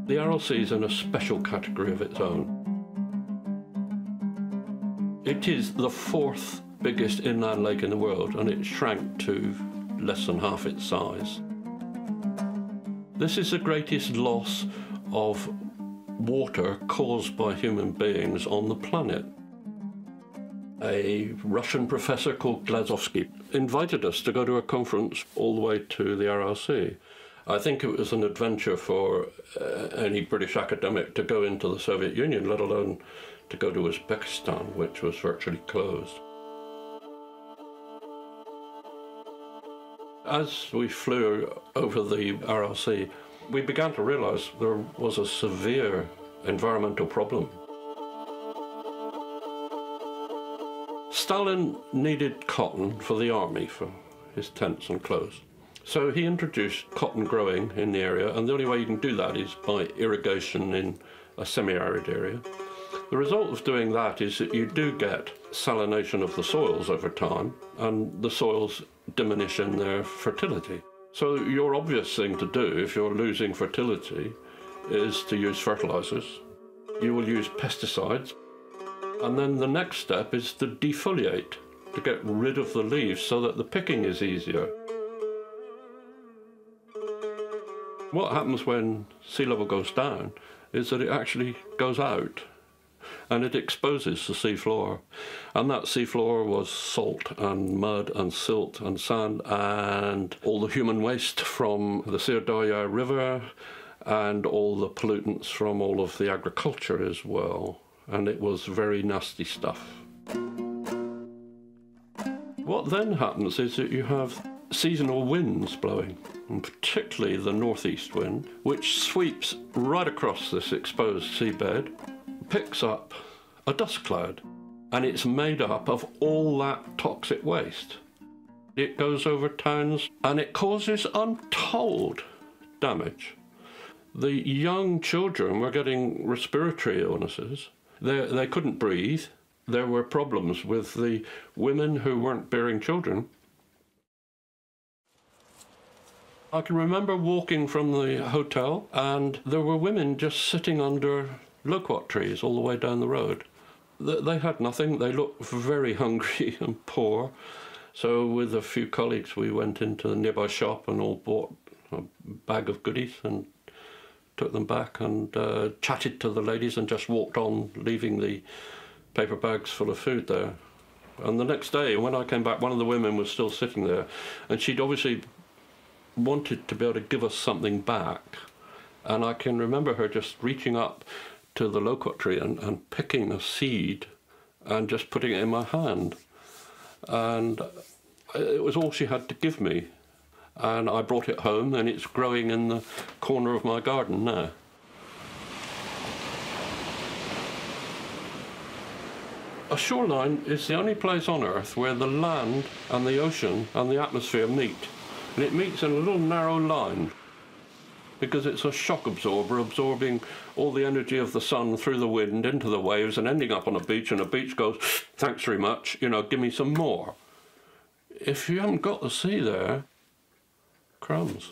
The Aral Sea is in a special category of its own. It is the fourth biggest inland lake in the world, and it shrank to less than half its size. This is the greatest loss of water caused by human beings on the planet. A Russian professor called Glazovsky invited us to go to a conference all the way to the Aral Sea. I think it was an adventure for any British academic to go into the Soviet Union, let alone to go to Uzbekistan, which was virtually closed. As we flew over the Aral Sea, we began to realize there was a severe environmental problem. Stalin needed cotton for the army, for his tents and clothes. So he introduced cotton growing in the area, and the only way you can do that is by irrigation in a semi-arid area. The result of doing that is that you do get salination of the soils over time, and the soils diminish in their fertility. So your obvious thing to do if you're losing fertility is to use fertilizers. You will use pesticides. And then the next step is to defoliate, to get rid of the leaves so that the picking is easier. What happens when sea level goes down is that it actually goes out and it exposes the sea floor. And that sea floor was salt and mud and silt and sand and all the human waste from the Syr River and all the pollutants from all of the agriculture as well. And it was very nasty stuff. What then happens is that you have seasonal winds blowing, and particularly the northeast wind, which sweeps right across this exposed seabed, picks up a dust cloud, and it's made up of all that toxic waste. It goes over towns and it causes untold damage. The young children were getting respiratory illnesses. They couldn't breathe. There were problems with the women who weren't bearing children. I can remember walking from the hotel and there were women just sitting under loquat trees all the way down the road. They had nothing. They looked very hungry and poor. So with a few colleagues we went into the nearby shop and all bought a bag of goodies and took them back and chatted to the ladies and just walked on, leaving the paper bags full of food there. And the next day, when I came back, one of the women was still sitting there, and she'd obviously wanted to be able to give us something back. And I can remember her just reaching up to the loquat tree and picking a seed and just putting it in my hand. And it was all she had to give me. And I brought it home, and it's growing in the corner of my garden now. A shoreline is the only place on Earth where the land and the ocean and the atmosphere meet. And it meets in a little narrow line because it's a shock absorber, absorbing all the energy of the sun through the wind into the waves and ending up on a beach, and a beach goes, thanks very much, you know, give me some more. If you haven't got the sea there, crumbs.